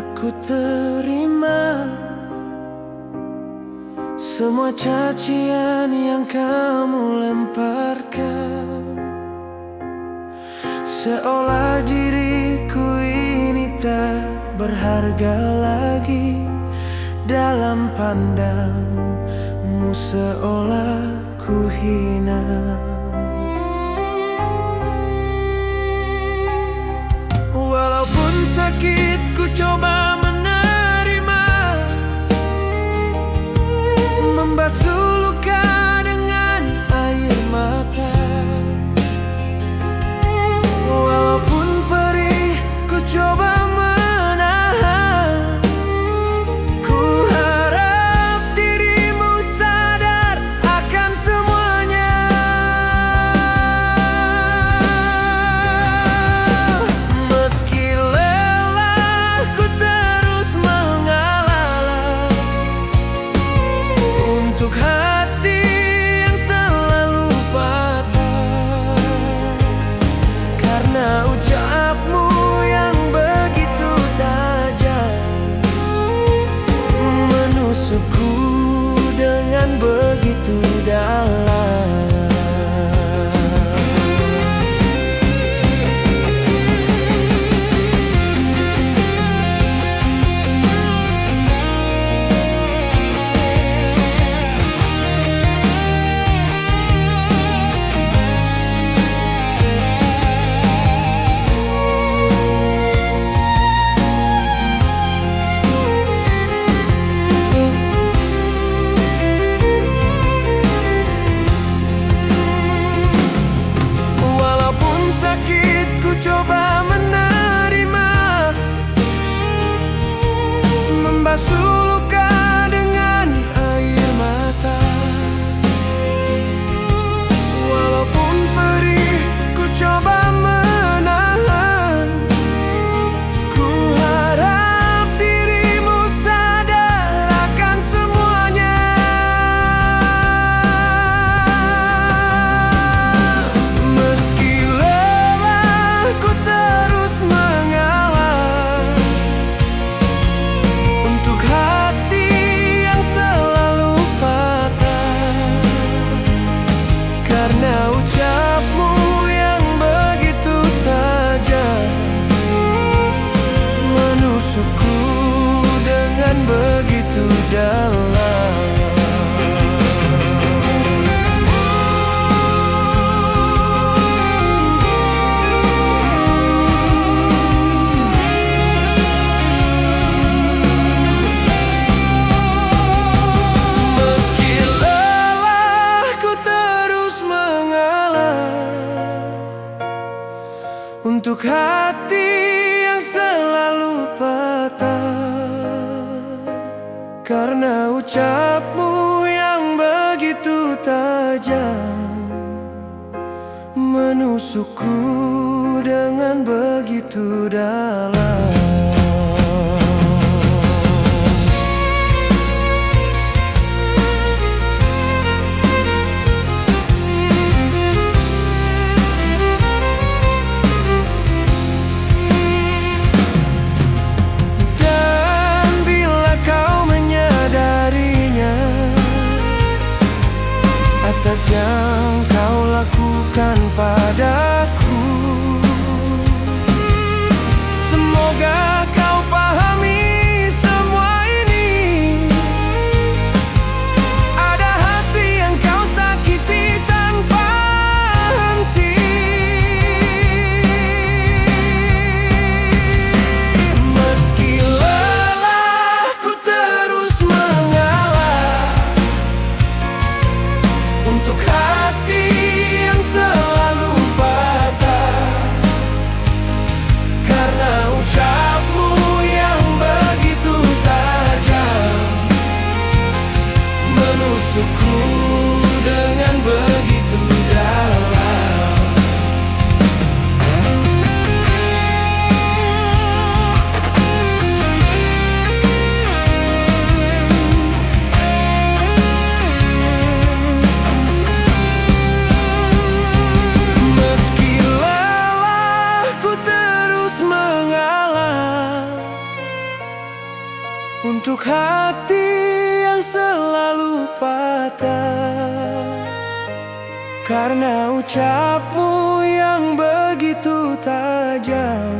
Aku terima semua cacian yang kamu lemparkan, seolah diriku ini tak berharga lagi dalam pandangmu, seolah ku hina. Walaupun sakit ku coba menerima, membasuh luka dengan air mata. Walaupun perih ku coba menahan, ku harap dirimu sadar akan semuanya. Meski lelah ku terus mengalah untuk hati yang selalu patah, karena ucapmu yang begitu tajam menusukku dengan begitu dalam. Coba menerima, membasuh luka dengan air mata. Walaupun perih ku coba menahan, ku harap dirimu sadar akan semuanya. Meski ku terus mengalah untuk hati yang selalu patah, karena ucapmu yang begitu tajam menusukku dengan begitu dalam. Untuk hati yang selalu patah, karena ucapmu yang begitu tajam menusukku dengan begitu dalam. Atas yang kau lakukan padaku, semoga kau pahami semua ini. Ada hati yang kau sakiti tanpa henti. Meski lelah ku terus mengalah untuk hati yang selalu patah. Untuk hati yang selalu patah karena ucapmu yang begitu tajam,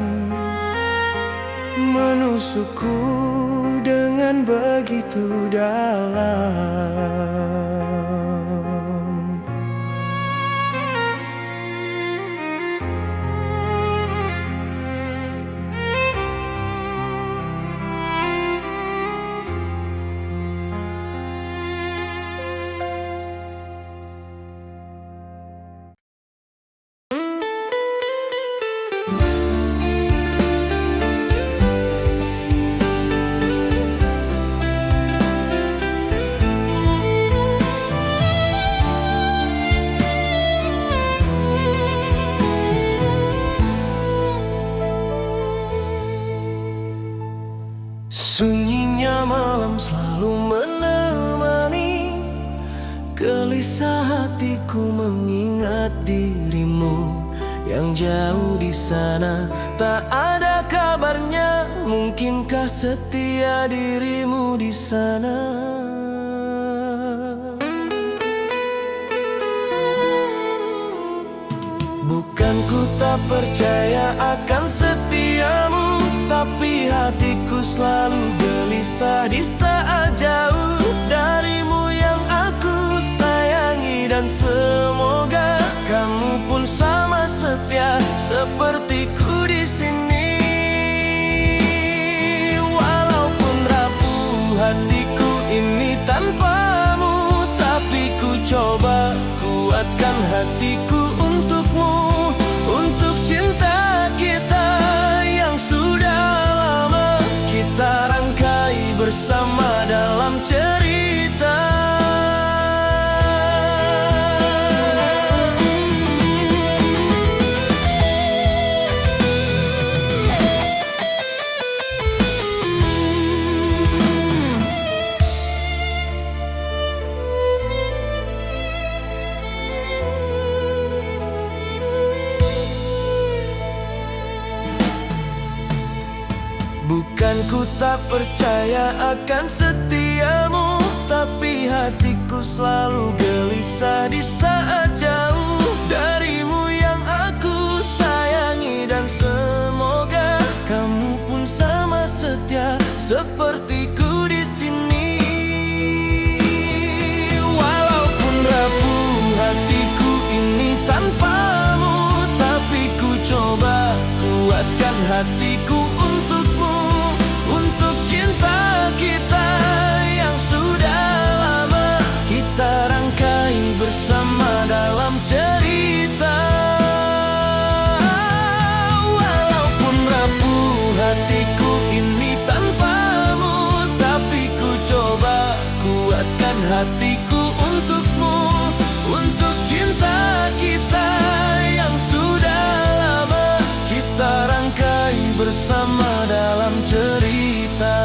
menusukku dengan begitu dalam. Sunyinya malam selalu menemani gelisah hatiku mengingat dirimu yang jauh di sana. Tak ada kabarnya, mungkinkah setia dirimu di sana? Bukan ku tak percaya akan setiamu, tapi hatiku selalu gelisah di saat jauh darimu yang aku sayangi. Dan semoga kamu pun sama setia sepertiku di sini. Walaupun rapuh hatiku ini tanpamu, tapi ku coba kuatkan hatiku untukmu, untuk cinta kita yang sudah lama kita rangkai bersama dalam cerita. Bukan ku tak percaya akan setiamu, tapi hatiku selalu gelisah di saat jauh darimu yang aku sayangi. Dan semoga kamu pun sama setia sepertiku di sini. Walaupun rapuh hatiku ini tanpamu, tapi ku coba kuatkan hatiku untukmu, untuk cinta kita yang sudah lama kita rangkai bersama dalam cerita. Walaupun rapuh hatiku ini tanpamu, tapi ku coba kuatkan hatiku untukmu, untuk cinta kita yang sudah lama kita rangkai bersama dalam cerita.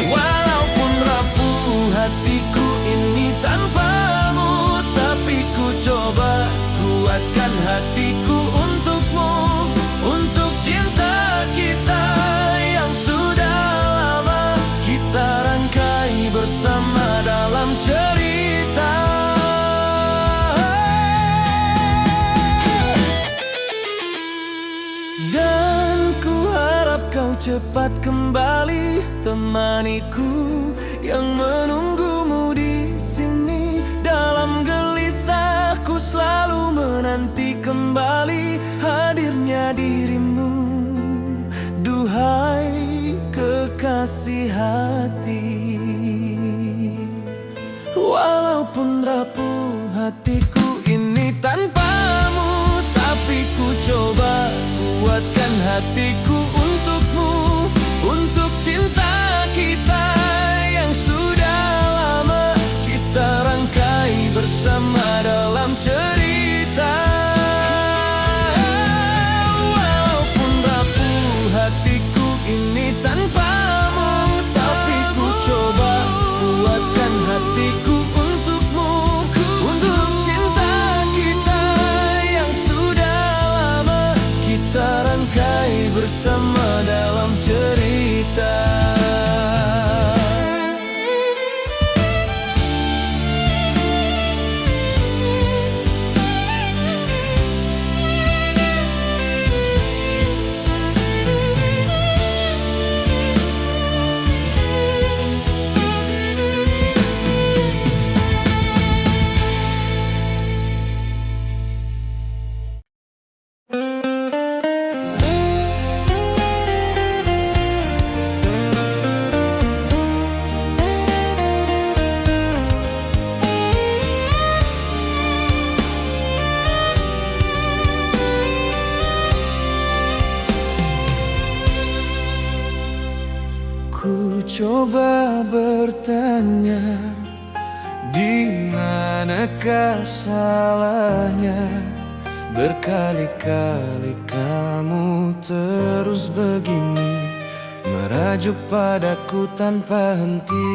Walaupun rapuh hatiku ini tanpamu, tapi ku coba kuatkan hatiku untukmu, untuk cinta kita yang sudah lama kita rangkai bersama dalam cerita. Dan ku harap kau cepat kembali, temaniku yang menunggumu di sini. Dalam gelisahku selalu menanti kembali hadirnya dirimu. Duhai kekasih hati, walaupun rapuh hatiku ini tanpamu, tapi ku coba kuatkan hatiku untukmu, untuk cinta kita yang sudah lama kita rangkai bersama dalam cerita. Walaupun rapuh bersama dalam cerita. Ku coba bertanya, di manakah salahnya? Berkali-kali kamu terus begini, merajuk padaku tanpa henti.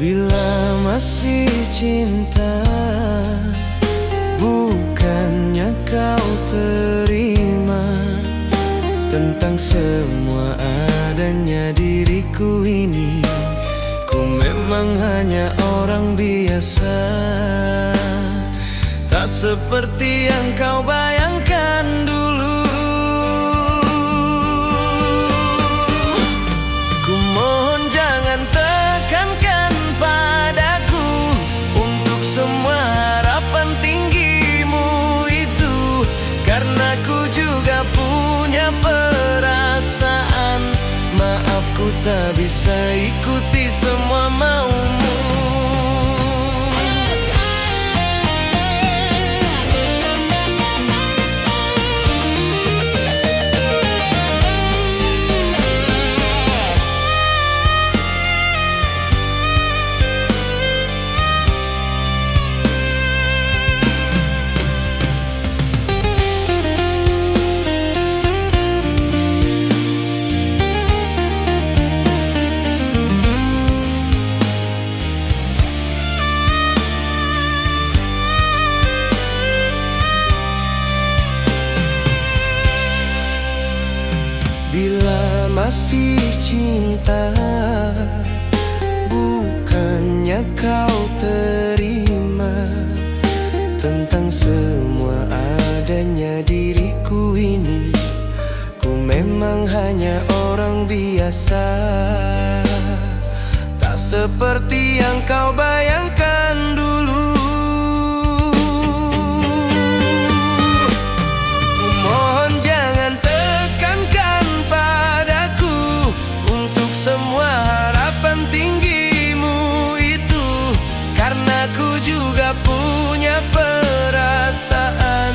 Bila masih cinta, bukannya kau terima tentang semua adanya diriku ini. Ku memang hanya orang biasa, tak seperti yang kau bayangkan dulu. Ku mohon jangan tekankan padaku untuk semua harapan tinggimu itu, karena ku juga punya perasaan. Maaf, ku tak bisa ikuti semua maumu. Bila masih cinta, bukannya kau terima tentang semua adanya diriku ini. Ku memang hanya orang biasa, tak seperti yang kau bayangkan dulu. Punya perasaan,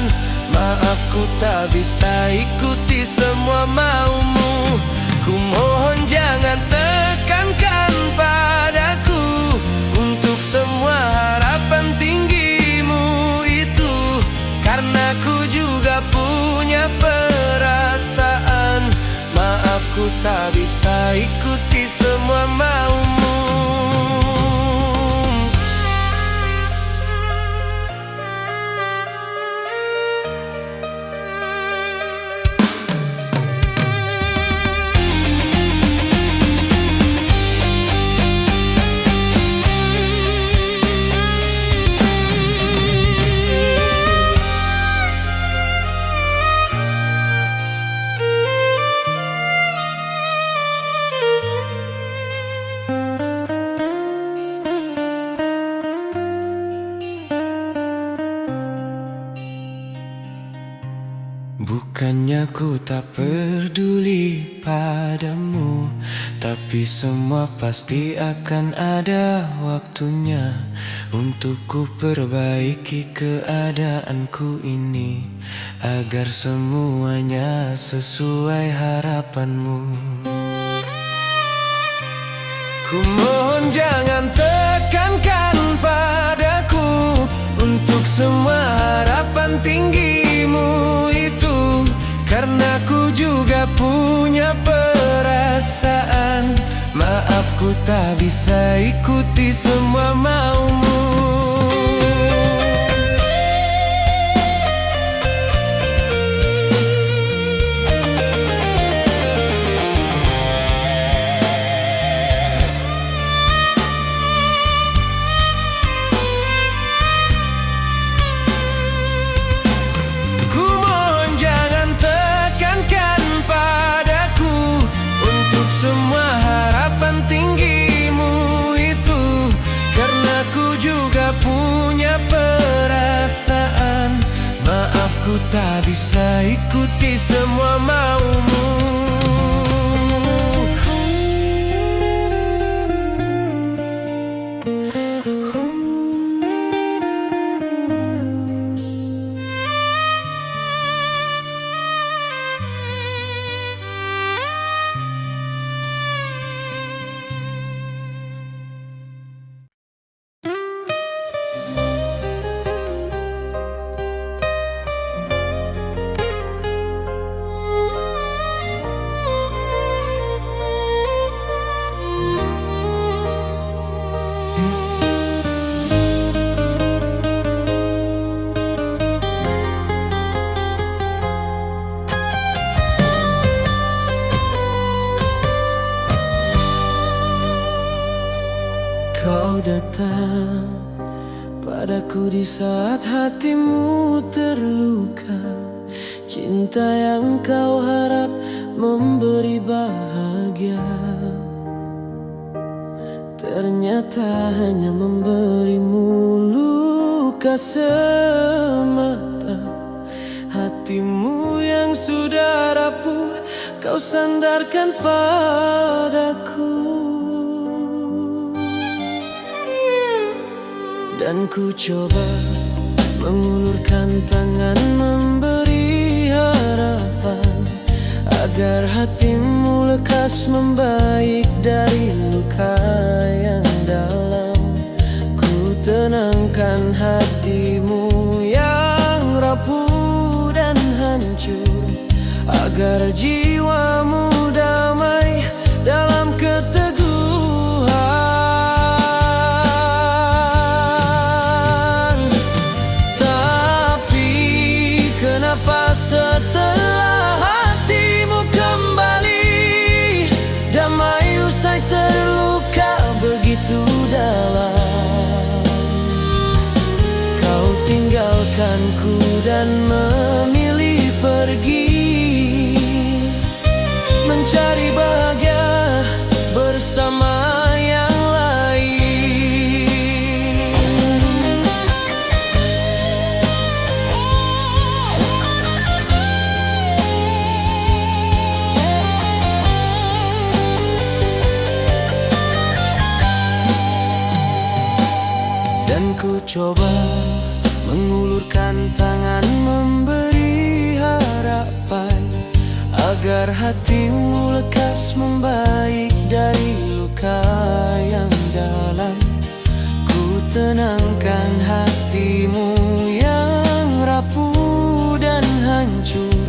maaf ku tak bisa ikuti semua maumu. Ku mohon jangan tekankan padaku untuk semua harapan tinggimu itu, karena ku juga punya perasaan. Maaf ku tak bisa ikuti semua maumu. Bukannya ku tak peduli padamu, tapi semua pasti akan ada waktunya untuk ku perbaiki keadaanku ini, agar semuanya sesuai harapanmu. Ku mohon jangan tekankan padaku untuk semua harapan tinggimu itu, karena ku juga punya perasaan. Maaf ku tak bisa ikuti semua maumu. Semua harapan tinggimu itu, karena ku juga punya perasaan. Maaf ku tak bisa ikuti semua maumu. Kau datang padaku di saat hatimu terluka. Cinta yang kau harap memberi bahagia, ternyata hanya memberimu luka semata. Hatimu yang sudah rapuh kau sandarkan padaku, dan ku coba mengulurkan tangan memberi harapan, agar hatimu lekas membaik dari luka yang dalam. Ku tenangkan hatimu yang rapuh dan hancur, agar jiwamu damai dalam keteguhan. Setelah hatimu kembali damai usai terluka begitu dalam, kau tinggalkanku dan memilih pergi, mencari bahagia bersama yang lain. Dan ku coba mengulurkan tangan memberi harapan, agar hatimu lekas membaik dari luka yang dalam. Ku tenangkan hatimu yang rapuh dan hancur,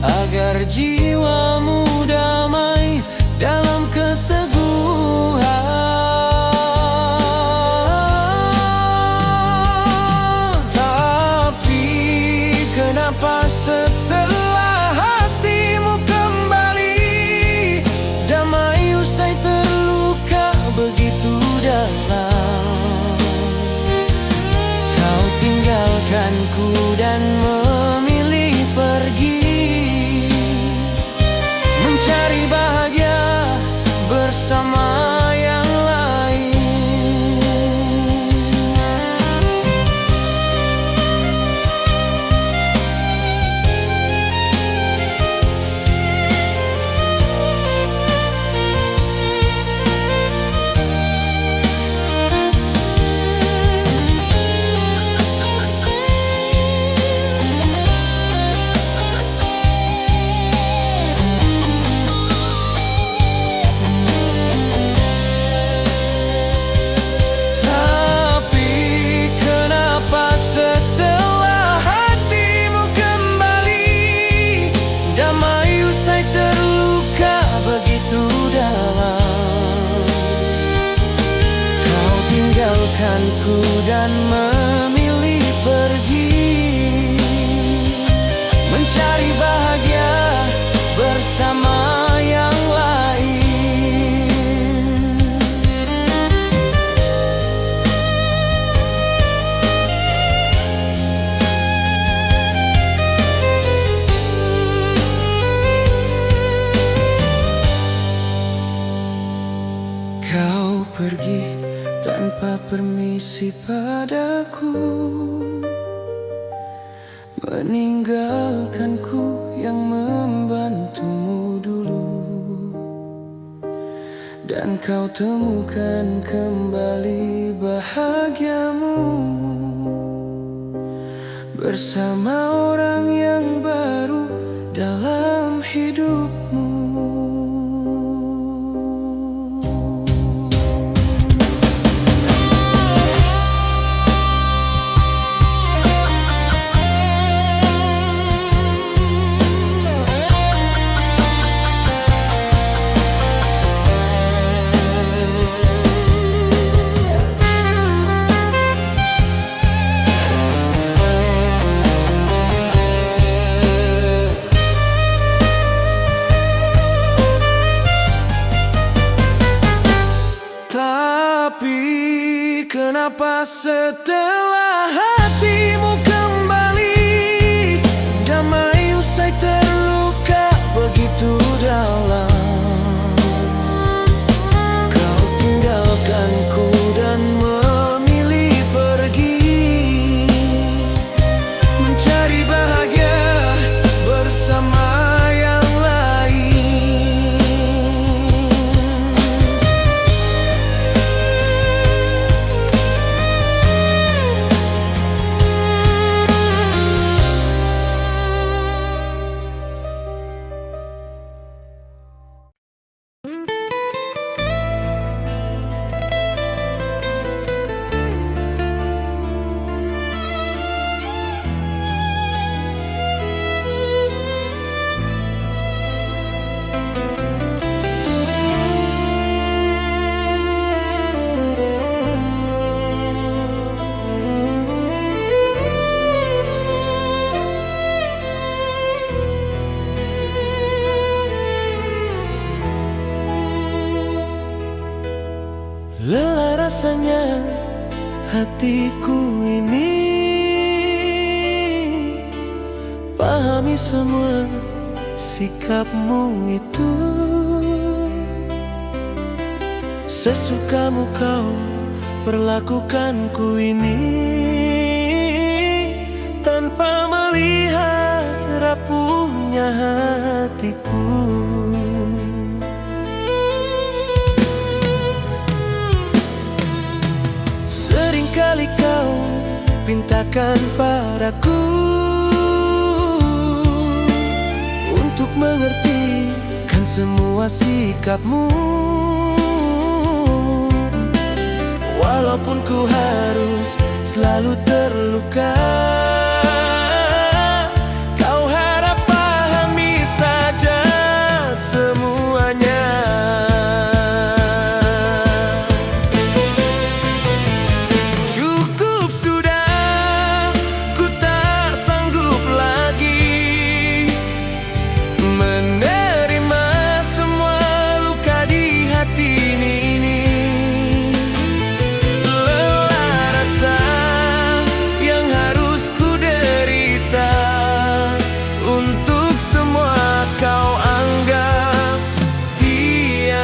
agar jiwamu damai dalam keteguhan. Kenapa setelah hatimu kembali damai usai terluka begitu dalam, kau tinggalkanku dan memilih pergi, mencari bahagia bersama yang lain. tinggalkanku dan memilih pergi, mencari bahagia bersama yang lain. Kau pergi tanpa permisi padaku, meninggalkanku yang membantumu dulu, dan kau temukan kembali bahagiamu bersama orang yang baru dalam hidupmu. Tapi kenapa setelah hatimu kembali damai usai terluka begitu dalam, kau tinggalkanku dan memilih pergi, mencari bahagia bersama yang lain. Lelah rasanya hatiku ini, pahami semua sikapmu itu. Sesukamu kau perlakukanku ini, tanpa melihat rapuhnya hatiku. Seringkali kau pintakan padaku untuk mengerti kan semua sikapmu, walaupun ku harus selalu terluka. Kau harap pahami saja semuanya. Cukup sudah, ku tak sanggup lagi menerima semua luka di hati ini. Lelah rasa yang harus ku derita, untuk semua kau anggap sia-sia.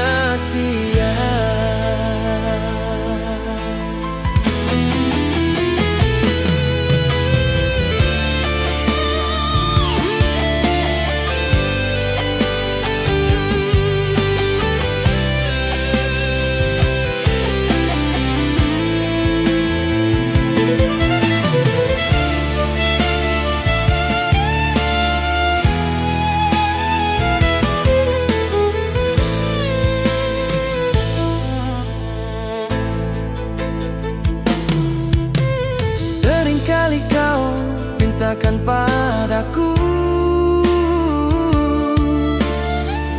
Seringkali kau pintakan padaku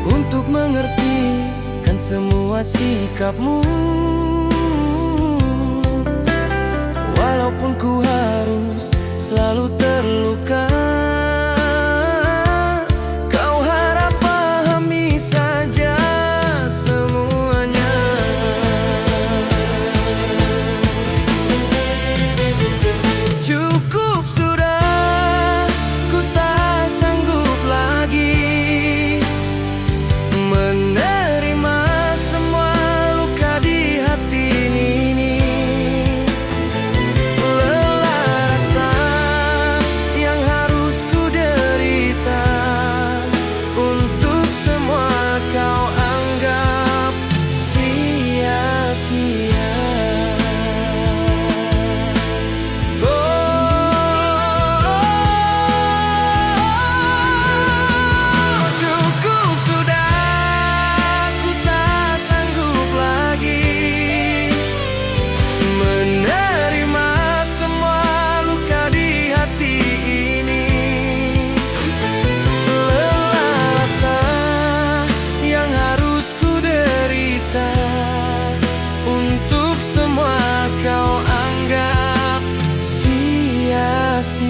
untuk mengerti kan semua sikapmu, Walaupun ku harus selalu terluka, kau harap pahami saja semuanya. Cukup sudah, ku tak sanggup lagi menerima semua luka di hati ini. Lelah rasa yang harus ku derita, untuk semua kau anggap sia-sia. Untuk semua kau anggap sia-sia.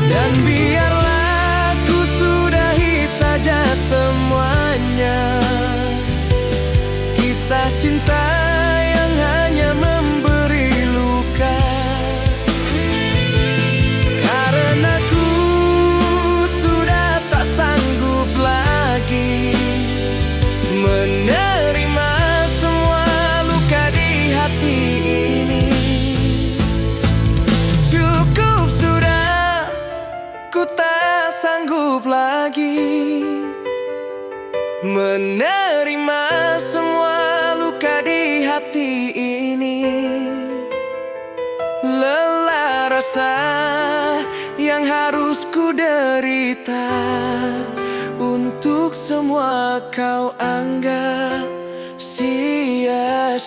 Dan biarlah ku sudahi saja semuanya, kisah cinta yang hanya memberi luka. Karena ku sudah tak sanggup lagi menerima semua luka di hati ini. Cukup sudah, ku tak sanggup lagi menerima semua luka di hati ini. Lelah rasa yang harus ku derita, untuk semua kau anggap sia-sia.